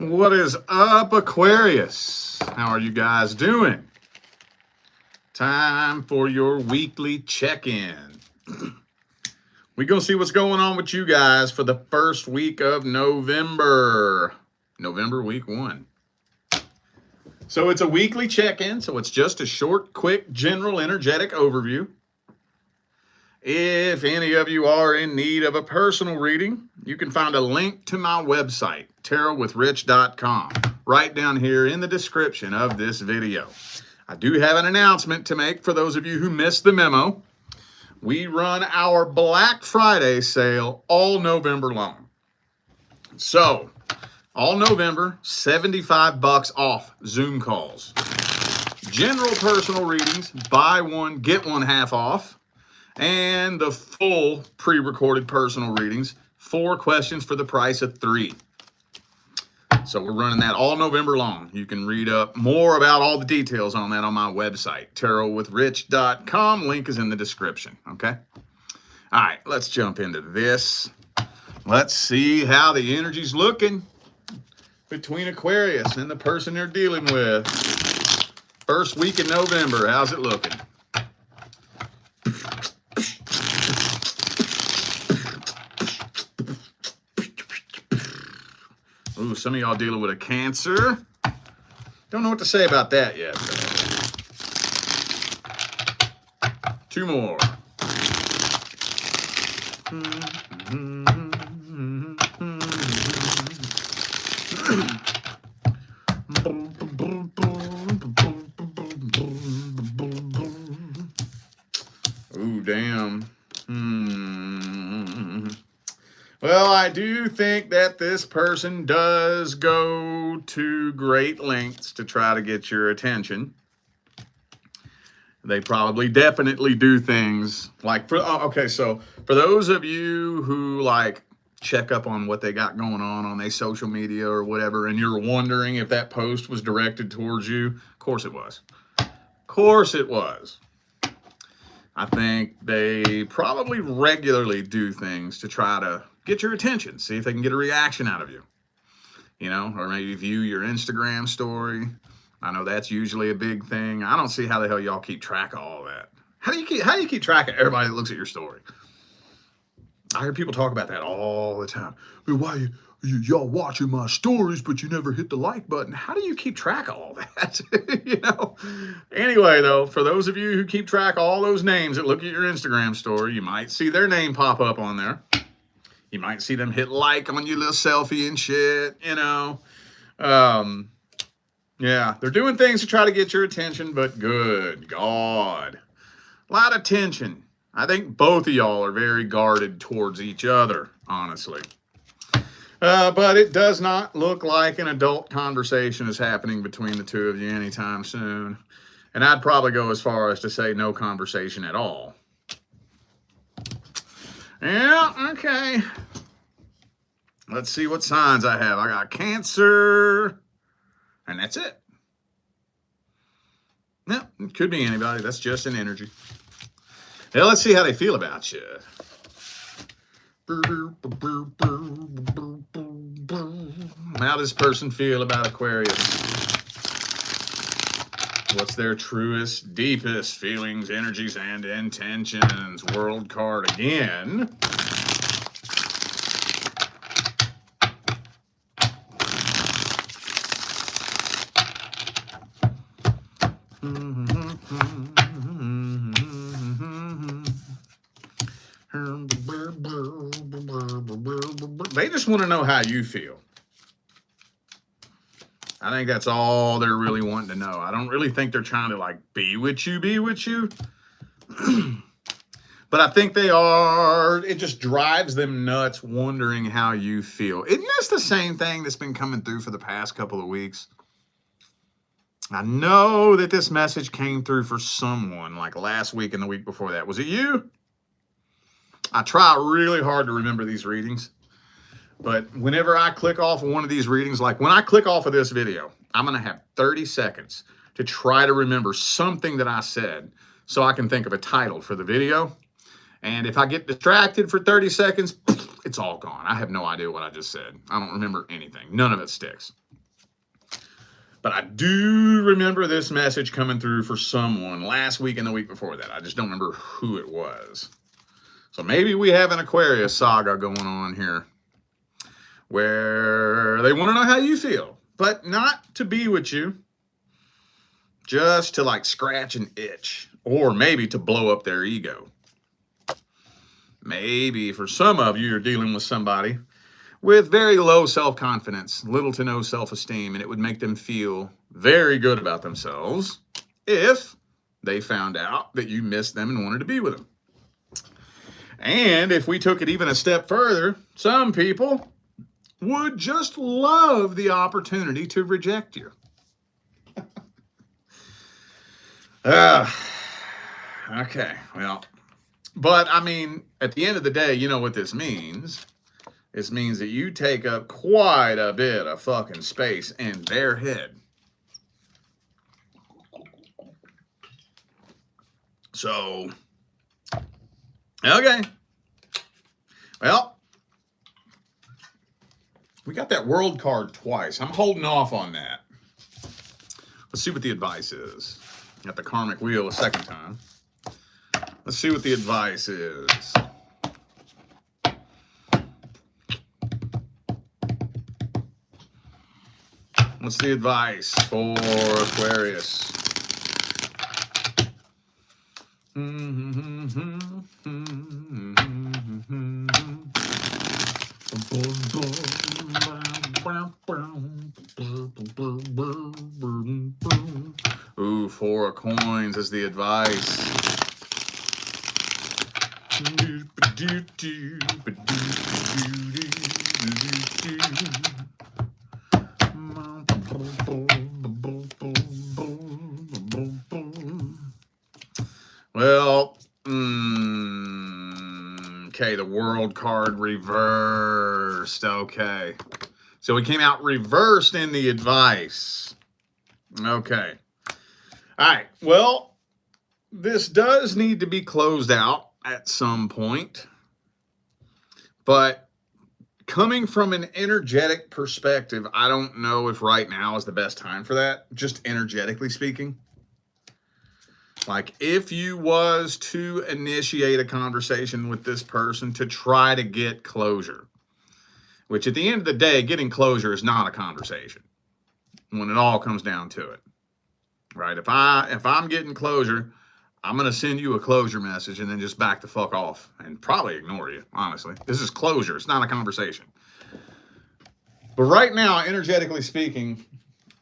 What is up, Aquarius? How are you guys doing? Time for your weekly check-in. We're going to see what's going on with you guys for the first week of November. November week 1. So it's a weekly check-in, so it's just a short, quick, general, energetic overview. If any of you are in need of a personal reading, you can find a link to my website, tarotwithrich.com, right down here in the description of this video. I do have an announcement to make for those of you who missed the memo. We run our Black Friday sale all November long. So, all November, $75 off Zoom calls. General personal readings, buy one, get one half off. And the full pre-recorded personal readings, 4 questions for the price of 3. So we're running that all November long. You can read up more about all the details on that on my website, tarotwithrich.com. Link is in the description, okay? All right, let's jump into this. Let's see how the energy's looking between Aquarius and the person they're dealing with. First week in November, how's it looking? Ooh, some of y'all dealing with a Cancer. Don't know what to say about that yet. 2 more. Ooh, damn. Well, I do think that this person does go to great lengths to try to get your attention. They probably definitely do things like, okay, so for those of you who like check up on what they got going on their social media or whatever, and you're wondering if that post was directed towards you, of course it was. Of course it was. I think they probably regularly do things to try to get your attention, see if they can get a reaction out of you, you know, or maybe view your Instagram story. I know that's usually a big thing. I don't see how the hell y'all keep track of all that. How do you keep track of everybody that looks at your story? I hear people talk about that all the time. Why y'all watching my stories, but you never hit the like button? How do you keep track of all that? You know? Anyway, though, for those of you who keep track of all those names that look at your Instagram story, you might see their name pop up on there. You might see them hit like on your little selfie and shit, you know. Yeah, they're doing things to try to get your attention, but good God. A lot of tension. I think both of y'all are very guarded towards each other, honestly. But it does not look like an adult conversation is happening between the two of you anytime soon. And I'd probably go as far as to say no conversation at all. Yeah, okay. Let's see what signs I have. I got Cancer, and that's it. Yeah, it could be anybody. That's just an energy. Now, let's see how they feel about you. How does this person feel about Aquarius? What's their truest, deepest feelings, energies, and intentions? World card again. They just want to know how you feel. I think that's all they're really wanting to know. I don't really think they're trying to like be with you. But I think they are. It just drives them nuts wondering how you feel. Isn't this the same thing that's been coming through for the past couple of weeks? I know that this message came through for someone like last week and the week before that. Was it you? I try really hard to remember these readings. But whenever I click off of one of these readings, like when I click off of this video, I'm going to have 30 seconds to try to remember something that I said so I can think of a title for the video. And if I get distracted for 30 seconds, it's all gone. I have no idea what I just said. I don't remember anything. None of it sticks. But I do remember this message coming through for someone last week and the week before that. I just don't remember who it was. So maybe we have an Aquarius saga going on here where they want to know how you feel, but not to be with you, just to like scratch an itch, or maybe to blow up their ego. Maybe for some of you, you're dealing with somebody with very low self-confidence, little to no self-esteem, and it would make them feel very good about themselves if they found out that you missed them and wanted to be with them. And if we took it even a step further, some people would just love the opportunity to reject you. Okay, well, but I mean, at the end of the day, you know what this means. This means that you take up quite a bit of fucking space in their head. So, okay. Well, we got that world card twice. I'm holding off on that. Let's see what the advice is. Got the karmic wheel a second time. Let's see what the advice is. What's the advice for Aquarius? Ooh, 4 of coins is the advice. Well, okay, the world card reversed. Okay. So we came out reversed in the advice. Okay. All right. Well, this does need to be closed out at some point. But coming from an energetic perspective, I don't know if right now is the best time for that, just energetically speaking. Like if you was to initiate a conversation with this person to try to get closure, which at the end of the day, getting closure is not a conversation when it all comes down to it, right? If I'm getting closure, I'm going to send you a closure message and then just back the fuck off and probably ignore you, honestly. This is closure. It's not a conversation. But right now, energetically speaking,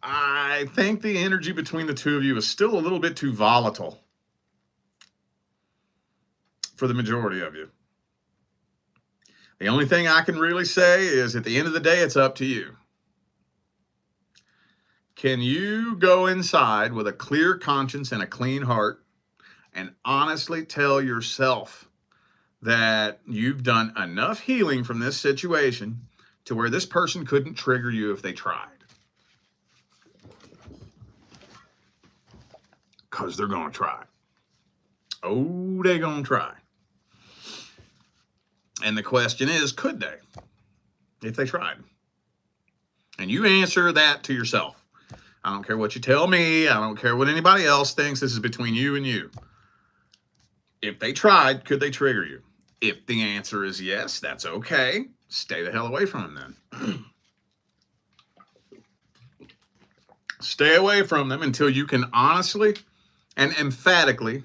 I think the energy between the two of you is still a little bit too volatile for the majority of you. The only thing I can really say is at the end of the day, it's up to you. Can you go inside with a clear conscience and a clean heart and honestly tell yourself that you've done enough healing from this situation to where this person couldn't trigger you if they tried? Because they're going to try. Oh, they're going to try. And the question is, could they? If they tried. And you answer that to yourself. I don't care what you tell me. I don't care what anybody else thinks. This is between you and you. If they tried, could they trigger you? If the answer is yes, that's okay. Stay the hell away from them then. Stay away from them until you can honestly and emphatically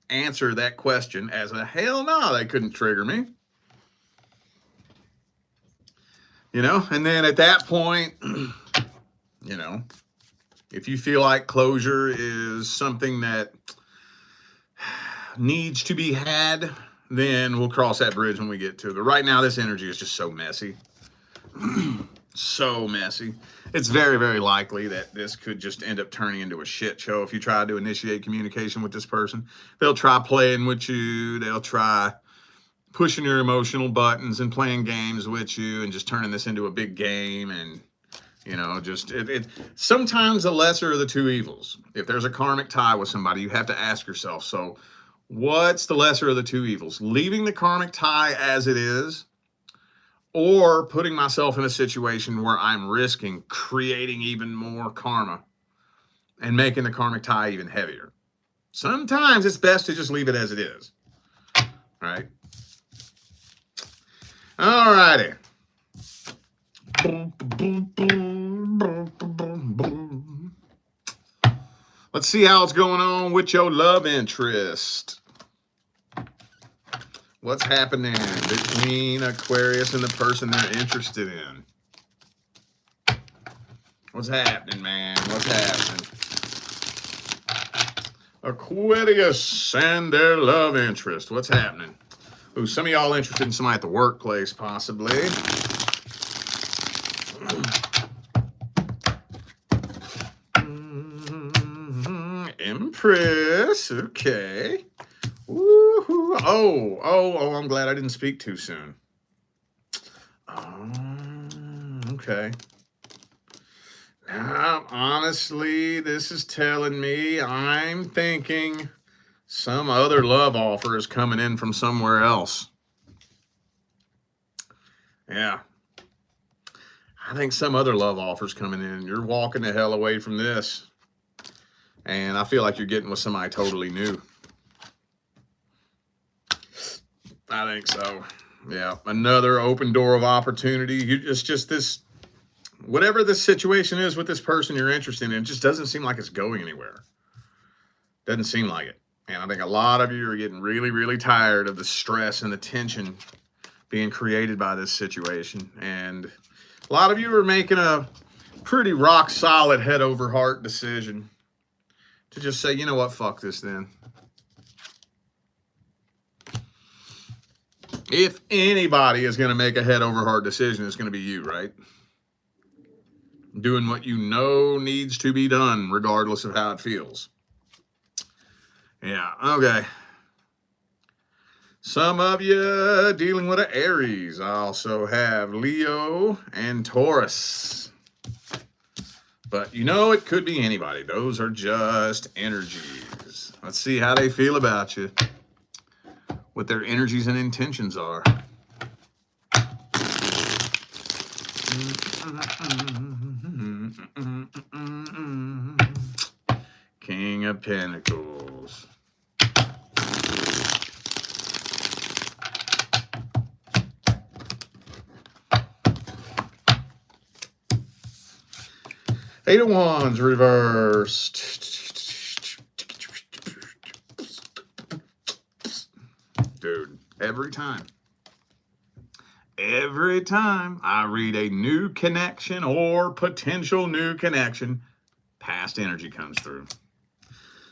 answer that question as a hell no, they couldn't trigger me. You know, and then at that point, you know, if you feel like closure is something that needs to be had, then we'll cross that bridge when we get to it. But right now, this energy is just so messy. So messy. It's very, very likely that this could just end up turning into a shit show if you try to initiate communication with this person. They'll try playing with you. They'll try pushing your emotional buttons and playing games with you and just turning this into a big game. And, you know, just sometimes the lesser of the two evils. If there's a karmic tie with somebody, you have to ask yourself, so What's the lesser of the two evils? Leaving the karmic tie as it is, or putting myself in a situation where I'm risking creating even more karma and making the karmic tie even heavier. Sometimes it's best to just leave it as it is. Right? All righty. Let's see how it's going on with your love interest. What's happening between Aquarius and the person they're interested in? What's happening, man? What's happening? Aquarius and their love interest. What's happening? Ooh, some of y'all interested in somebody at the workplace, possibly. Empress. Okay. Woo-hoo. Oh, I'm glad I didn't speak too soon. Okay. Now, honestly, this is telling me I'm thinking some other love offer is coming in from somewhere else. Yeah. I think some other love offer is coming in. You're walking the hell away from this. And I feel like you're getting with somebody totally new. I think so. Yeah. Another open door of opportunity. It's just this, whatever the situation is with this person you're interested in, it just doesn't seem like it's going anywhere. Doesn't seem like it. And I think a lot of you are getting really, really tired of the stress and the tension being created by this situation. And a lot of you are making a pretty rock solid head over heart decision to just say, you know what, fuck this then. If anybody is going to make a head over heart decision, it's going to be you, right? Doing what you know needs to be done, regardless of how it feels. Yeah, okay. Some of you dealing with an Aries. I also have Leo and Taurus. But you know, it could be anybody. Those are just energies. Let's see how they feel about you. What their energies and intentions are. King of Pentacles. Eight of Wands reversed. Dude, every time I read a new connection or potential new connection, past energy comes through.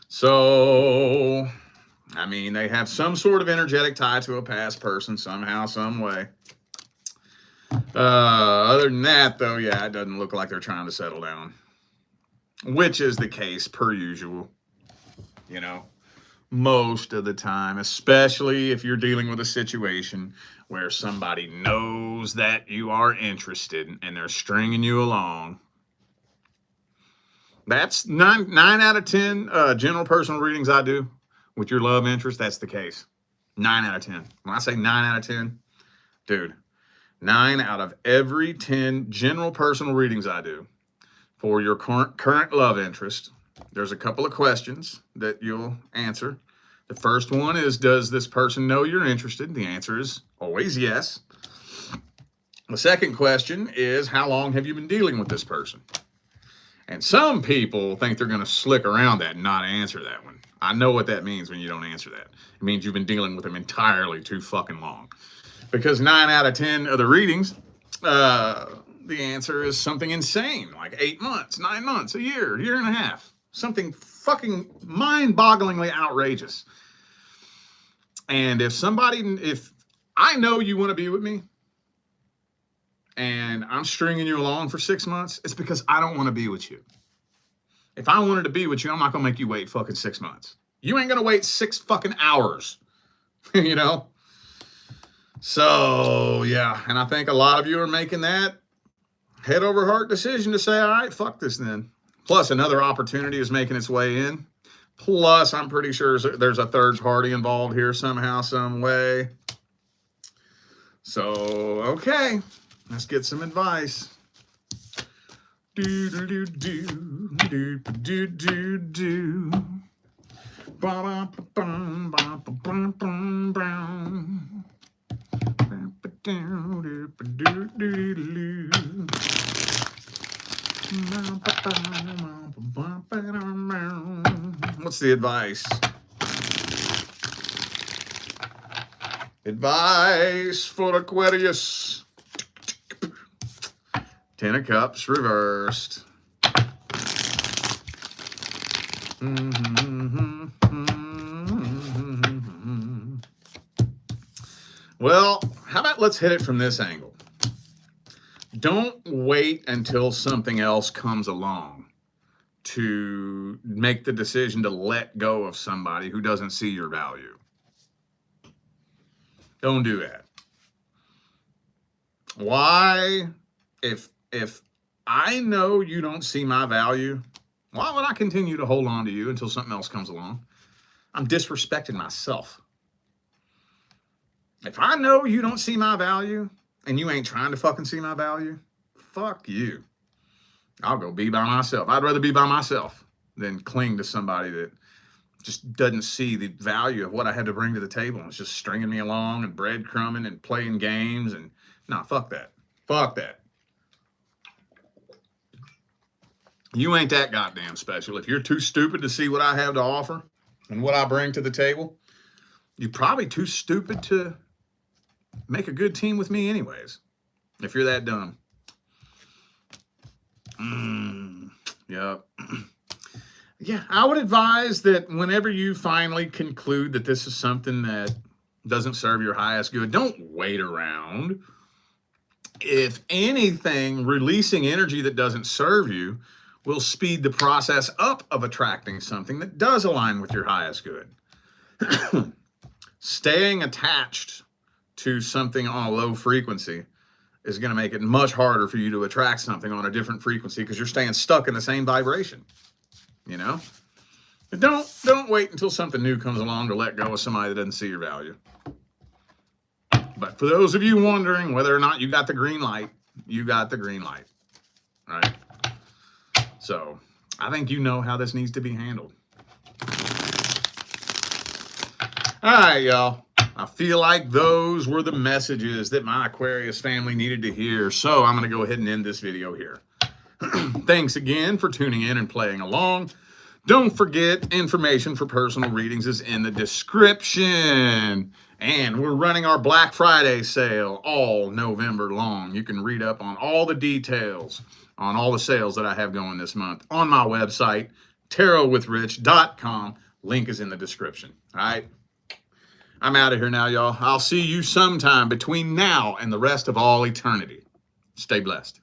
So, I mean, they have some sort of energetic tie to a past person somehow, some way. Other than that, though, yeah, it doesn't look like they're trying to settle down. Which is the case, per usual. You know, most of the time, especially if you're dealing with a situation where somebody knows that you are interested and they're stringing you along. That's 9 out of 10 general personal readings I do with your love interest. That's the case. 9 out of 10. When I say 9 out of 10, dude, 9 out of every 10 general personal readings I do for your current love interest, there's a couple of questions that you'll answer. The first one is, does this person know you're interested? The answer is always yes. The second question is, how long have you been dealing with this person? And some people think they're going to slick around that and not answer that one. I know what that means when you don't answer that. It means you've been dealing with them entirely too fucking long. Because 9 out of 10 of the readings, the answer is something insane, like 8 months, 9 months, a year and a half. Something fucking mind-bogglingly outrageous. And if I know you want to be with me, and I'm stringing you along for 6 months, it's because I don't want to be with you. If I wanted to be with you, I'm not going to make you wait fucking 6 months. You ain't going to wait 6 fucking hours, you know? So, yeah, and I think a lot of you are making that head over heart decision to say, all right, fuck this then. Plus, another opportunity is making its way in. Plus, I'm pretty sure there's a third party involved here somehow, some way. So, okay, let's get some advice. Do do do do do do do do. Ba ba ba ba ba ba ba. What's the advice? Advice for Aquarius. 10 of Cups reversed. Well, how about let's hit it from this angle? Don't wait until something else comes along to make the decision to let go of somebody who doesn't see your value. Don't do that. Why? If I know you don't see my value, why would I continue to hold on to you until something else comes along? I'm disrespecting myself. If I know you don't see my value and you ain't trying to fucking see my value, fuck you. I'll go be by myself. I'd rather be by myself than cling to somebody that just doesn't see the value of what I had to bring to the table and it's just stringing me along and breadcrumbing and playing games. And nah, fuck that. Fuck that. You ain't that goddamn special. If you're too stupid to see what I have to offer and what I bring to the table, you're probably too stupid to make a good team with me anyways, if you're that dumb. Yep. Yeah, I would advise that whenever you finally conclude that this is something that doesn't serve your highest good, don't wait around. If anything, releasing energy that doesn't serve you will speed the process up of attracting something that does align with your highest good. Staying attached to something on a low frequency is going to make it much harder for you to attract something on a different frequency because you're staying stuck in the same vibration, you know? But don't wait until something new comes along to let go of somebody that doesn't see your value. But for those of you wondering whether or not you got the green light, you got the green light, right? So I think you know how this needs to be handled. All right, y'all. I feel like those were the messages that my Aquarius family needed to hear. So I'm going to go ahead and end this video here. Thanks again for tuning in and playing along. Don't forget, information for personal readings is in the description. And we're running our Black Friday sale all November long. You can read up on all the details on all the sales that I have going this month on my website, tarotwithrich.com. Link is in the description. All right. I'm out of here now, y'all. I'll see you sometime between now and the rest of all eternity. Stay blessed.